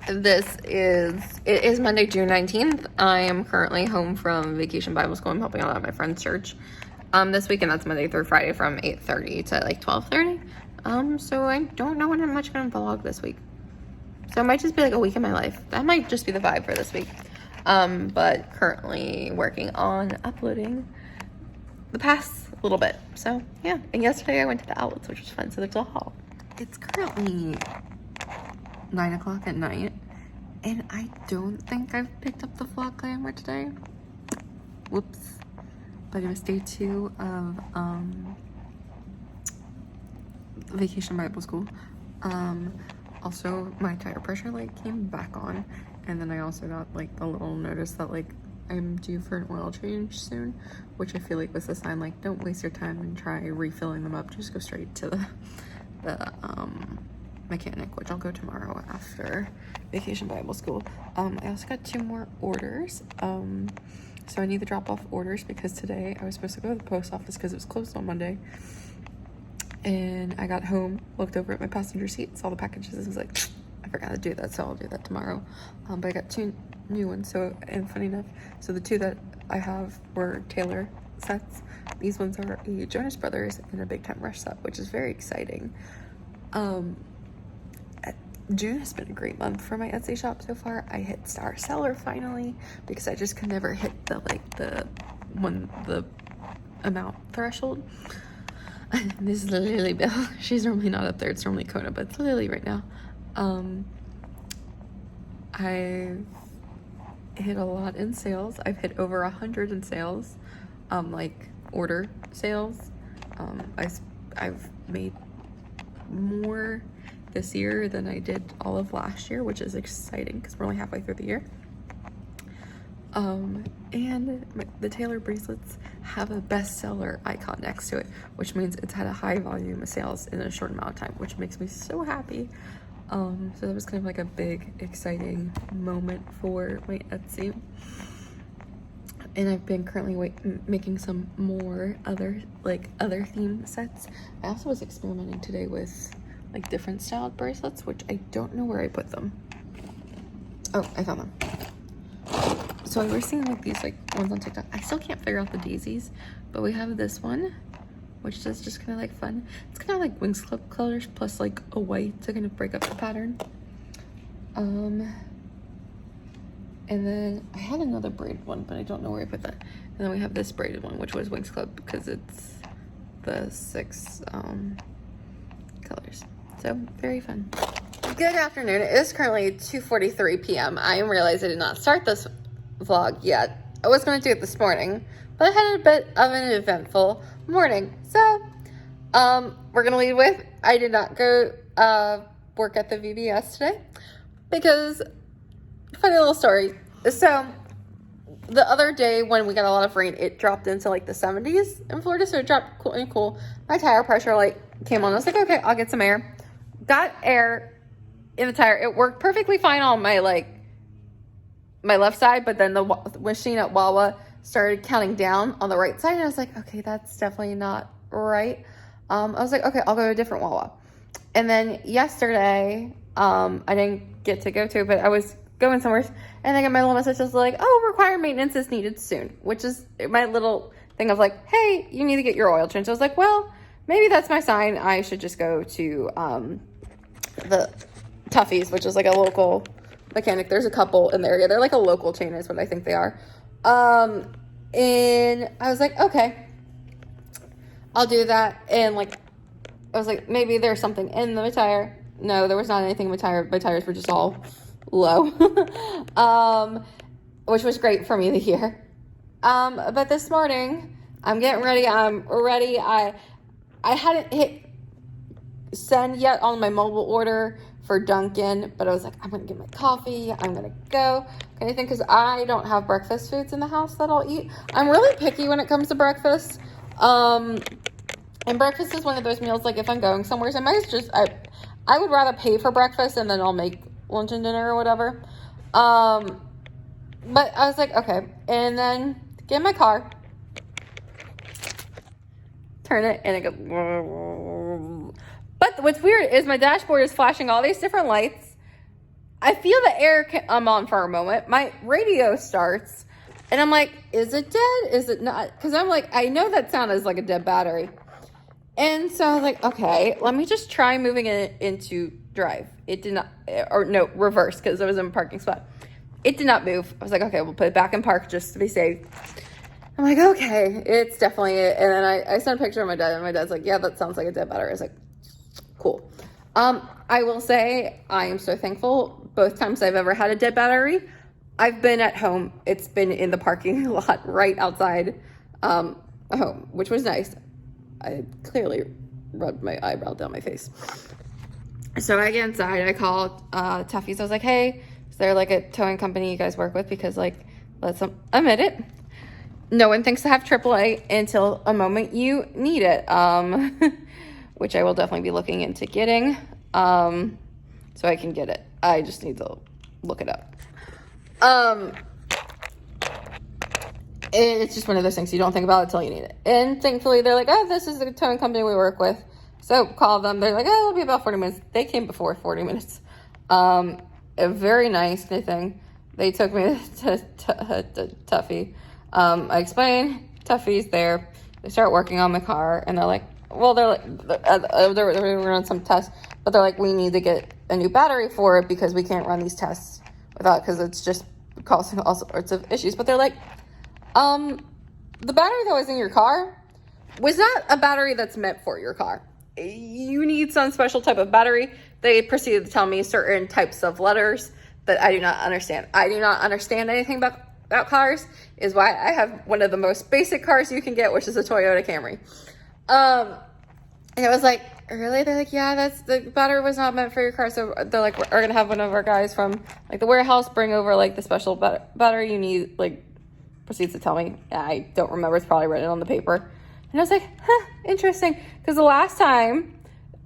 It is Monday, June 19th. I am currently home from Vacation Bible School. I'm helping out at my friend's church this weekend. That's Monday through Friday from 8:30 to like 12:30. So I don't know when I'm much gonna vlog this week. So it might just be like a week in my life. That might just be the vibe for this week. But currently working on uploading the past little bit. So yeah, and yesterday I went to the outlets, which was fun. So there's a haul. It's currently 9 o'clock at night, and I don't think I've picked up the vlog glamour today. Whoops. But it was day 2 of Vacation Bible School. Also my tire pressure light came back on, and then I also got like the little notice that like I'm due for an oil change soon, which I feel like was a sign like don't waste your time and try refilling them up. Just go straight to the mechanic, which I'll go tomorrow after Vacation Bible School. I also got 2 more orders. So I need to drop off orders because today I was supposed to go to the post office because it was closed on Monday. And I got home, looked over at my passenger seat, saw the packages, and was like, I forgot to do that, so I'll do that tomorrow. But I got 2 new ones, so, and funny enough, so the 2 that I have were Taylor sets. These ones are a Jonas Brothers and a Big Time Rush set, which is very exciting. June has been a great month for my Etsy shop so far. I hit Star Seller finally because I just could never hit the amount threshold. This is Lily Bill. She's normally not up there. It's normally Kona, but it's Lily right now. I hit a lot in sales. I've hit over 100 in sales, like order sales. I've made more this year than I did all of last year, which is exciting because we're only halfway through the year. And the Taylor bracelets have a bestseller icon next to it, which means it's had a high volume of sales in a short amount of time, which makes me so happy. So that was kind of like a big, exciting moment for my Etsy. And I've been currently making some more other theme sets. I also was experimenting today with like different styled bracelets, which I don't know where I put them. Oh, I found them. So I was seeing like these like ones on TikTok. I still can't figure out the daisies, but we have this one, which is just kind of like fun. It's kind of like Wings Club colors plus like a white to kind of break up the pattern. And then I had another braided one, but I don't know where I put that. And then we have this braided one, which was Wings Club because it's the 6 colors. So very fun. Good afternoon. It is currently 2:43 p.m. I realized I did not start this vlog yet. I was going to do it this morning, but I had a bit of an eventful morning. So we're going to lead with I did not go work at the VBS today because funny little story. So the other day when we got a lot of rain, it dropped into like the 70s in Florida, so it dropped cool and cool. My tire pressure light came on. I was like, okay, I'll get some air. Got air in the tire. It worked perfectly fine on my left side, but then the machine at Wawa started counting down on the right side, and I was like, okay, that's definitely not right. I was like, okay, I'll go to a different Wawa. And then yesterday, I didn't get to go to it, but I was going somewhere, and I got my little message just like, oh, required maintenance is needed soon, which is my little thing of like, hey, you need to get your oil changed. I was like, well, maybe that's my sign. I should just go to the Tuffy's, which is like a local mechanic. There's a couple in there. Yeah, they're like a local chain is what I think they are. And I was like, okay, I'll do that. And like, I was like, maybe there's something in the tire. No, there was not anything in my tire. My tires were just all low, which was great for me to hear. But this morning I'm getting ready. I'm ready. I hadn't hit send yet on my mobile order for Dunkin', but I was like, I'm gonna get my coffee, I'm gonna go kind of thing, because I don't have breakfast foods in the house that I'll eat. I'm really picky when it comes to breakfast, and breakfast is one of those meals, like if I'm going somewhere, so I would rather pay for breakfast and then I'll make lunch and dinner or whatever. But I was like, okay, and then get in my car, turn it, and it goes. But what's weird is my dashboard is flashing all these different lights. I feel the air come on for a moment. My radio starts, and I'm like, is it dead? Is it not? Because I'm like, I know that sound is like a dead battery. And so I was like, okay, let me just try moving it into drive. It did not, or no, reverse, because I was in a parking spot. It did not move. I was like, okay, we'll put it back in park just to be safe. I'm like, okay, it's definitely it. And then I sent a picture of my dad, and my dad's like, yeah, that sounds like a dead battery. I was like, cool. I will say I am so thankful. Both times I've ever had a dead battery, I've been at home. It's been in the parking lot right outside home, which was nice. I clearly rubbed my eyebrow down my face. So I get inside, I called Tuffy's. I was like, hey, is there like a towing company you guys work with? Because like, let's admit it, no one thinks to have AAA until a moment you need it, which I will definitely be looking into getting, so I can get it. I just need to look it up. It's just one of those things you don't think about until you need it. And thankfully, they're like, oh, this is the towing company we work with. So call them. They're like, oh, it'll be about 40 minutes. They came before 40 minutes. A very nice thing. They took me to Tuffy. I explained, Tuffy's there. They start working on my car, and they're like, well, they're running some tests, but they're like, we need to get a new battery for it because we can't run these tests without, because it's just causing all sorts of issues. But they're like, the battery that was in your car was not a battery that's meant for your car. You need some special type of battery. They proceeded to tell me certain types of letters that I do not understand. I do not understand anything about cars, is why I have one of the most basic cars you can get, which is a Toyota Camry. And it was like, really? They're like, yeah, that's, the battery was not meant for your car. So they're like, we're gonna have one of our guys from like the warehouse bring over like the special battery you need. Like, proceeds to tell me. I don't remember. It's probably written on the paper. And I was like, huh, interesting. Because the last time,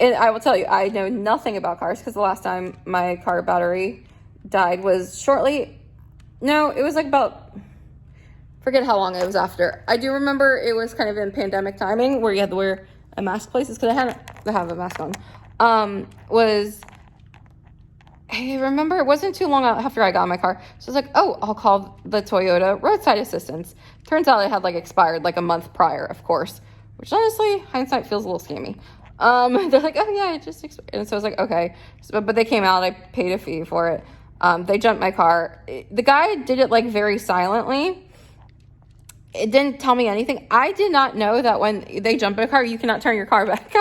and I will tell you, I know nothing about cars, because the last time my car battery died was it was like about, forget how long it was after. I do remember it was kind of in pandemic timing where you had to wear a mask places, because I hadn't to have a mask on. I remember it wasn't too long after I got in my car. So I was like, oh, I'll call the Toyota roadside assistance. Turns out it had like expired like a month prior, of course, which honestly, hindsight feels a little scammy. They're like, oh yeah, it just expired. And so I was like, okay. So, but they came out, I paid a fee for it. They jumped my car. The guy did it like very silently. It didn't tell me anything. I did not know that when they jump in a car, you cannot turn your car back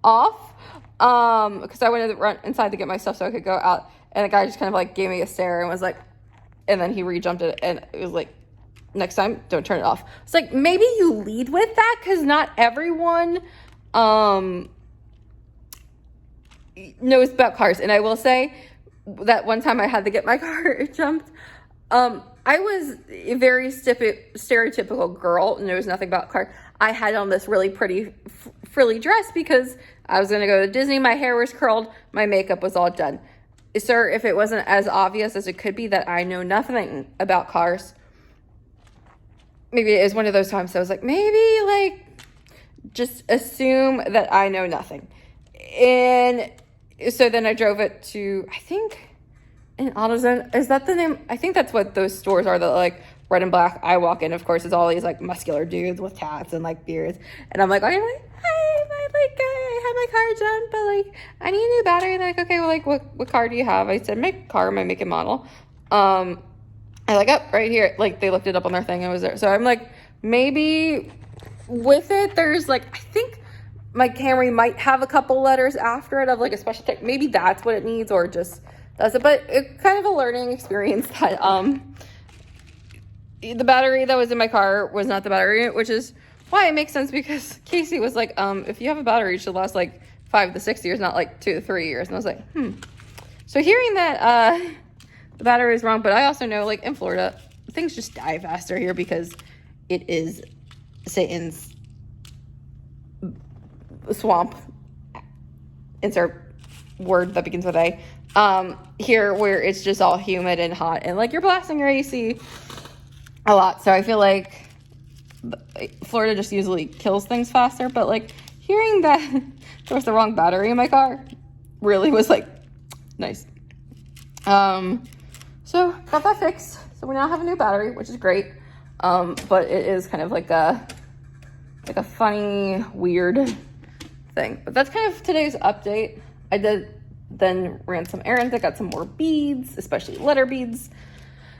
off. Because I wanted to run inside to get my stuff so I could go out. And the guy just kind of like gave me a stare and was like, and then he re-jumped it. And it was like, next time, don't turn it off. It's like, maybe you lead with that, because not everyone knows about cars. And I will say that one time I had to get my car jumped. I was a very stereotypical girl, knows nothing about car. I had on this really pretty frilly dress because I was going to go to Disney. My hair was curled. My makeup was all done. Sir, if it wasn't as obvious as it could be that I know nothing about cars, maybe it is one of those times I was like, maybe like just assume that I know nothing. And so then I drove it to, I think, in AutoZone. Is that the name? I think that's what those stores are, that like red and black. I walk in, of course, it's all these like muscular dudes with tats and like beards. And I'm like, hi, I had my car done, but like I need a new battery. And they're like, okay, well, like what car do you have? I said, my car, my make and model. I like, up right here. Like they looked it up on their thing and it was there. So I'm like, maybe with it, there's like, I think my Camry might have a couple letters after it of like a special tech. Maybe that's what it needs, or just does it. But it's kind of a learning experience that the battery that was in my car was not the battery, which is why it makes sense, because Casey was like, if you have a battery, it should last like 5 to 6 years, not like 2 to 3 years. And I was like, So hearing that the battery is wrong, but I also know like in Florida, things just die faster here because it is Satan's swamp. Insert word that begins with A. Here where it's just all humid and hot and like you're blasting your AC a lot. So I feel like Florida just usually kills things faster, but like hearing that there was the wrong battery in my car really was like nice. So got that fixed. So we now have a new battery, which is great. But it is kind of like a funny, weird thing. But that's kind of today's update. I then ran some errands. I got some more beads, especially letter beads,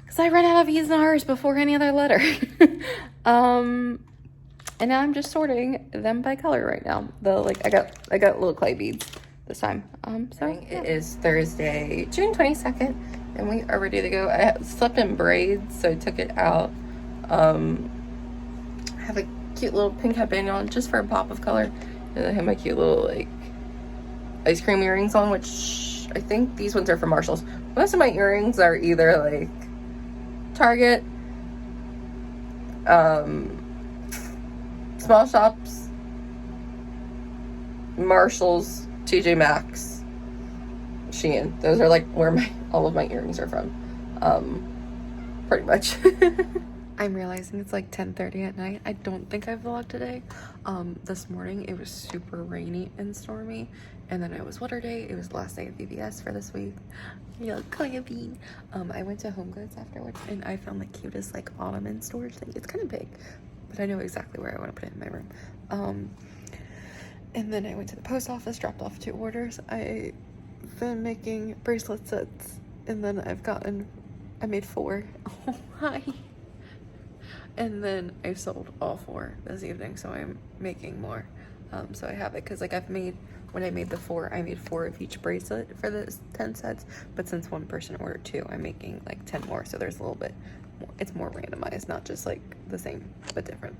because I ran out of Easnars before any other letter. And now I'm just sorting them by color right now. I got little clay beads this time. So it is Thursday, June 22nd, and we are ready to go. I slept in braids, so I took it out. I have a cute little pink headband on just for a pop of color, and I have my cute little like ice cream earrings on, which I think these ones are from Marshalls. Most of my earrings are either like Target, small shops, Marshalls, TJ Maxx, Shein. Those are like where all of my earrings are from, pretty much. I'm realizing it's like 10:30 at night. I don't think I vlogged today. This morning it was super rainy and stormy, and then it was water day. It was the last day of VBS for this week. I went to Home Goods afterwards, and I found the cutest like ottoman storage thing. It's kind of big, but I know exactly where I want to put it in my room. And then I went to the post office, dropped off 2 orders. I've been making bracelet sets, and then I made 4. Oh, hi. And then I sold all 4 this evening, so I'm making more. So I have it, because like when I made the 4, I made 4 of each bracelet for the 10 sets, but since one person ordered 2, I'm making like 10 more, so there's a little bit more, it's more randomized, not just like the same, but different.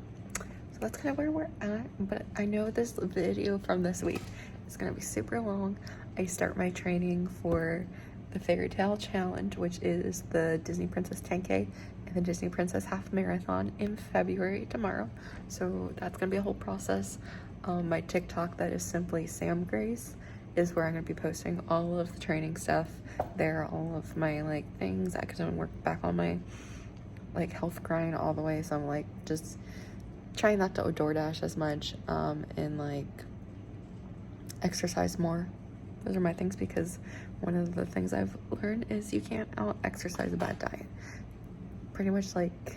So that's kind of where we're at, but I know this video from this week is gonna be super long. I start my training for the Fairy Tale Challenge, which is the Disney Princess 10K and the Disney Princess Half Marathon in February tomorrow. So that's gonna be a whole process. My TikTok, that is simply Sam Grace, is where I'm gonna be posting all of the training stuff. There are all of my like things. I could work back on my like health grind all the way, so I'm like just trying not to DoorDash as much, and like exercise more. Those are my things, because one of the things I've learned is you can't out exercise a bad diet. Pretty much like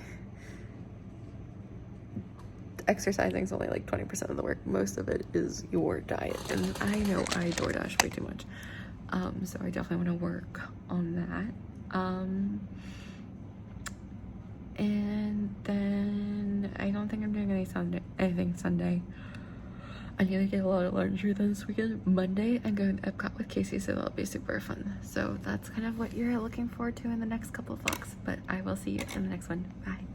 exercising is only like 20% of the work. Most of it is your diet, and I know I DoorDash way too much, so I definitely want to work on that. And then I don't think I'm doing anything Sunday. I'm gonna get a lot of laundry this weekend. Monday, I'm going to Epcot with Casey, so that'll be super fun. So that's kind of what you're looking forward to in the next couple of vlogs, but I will see you in the next one. Bye.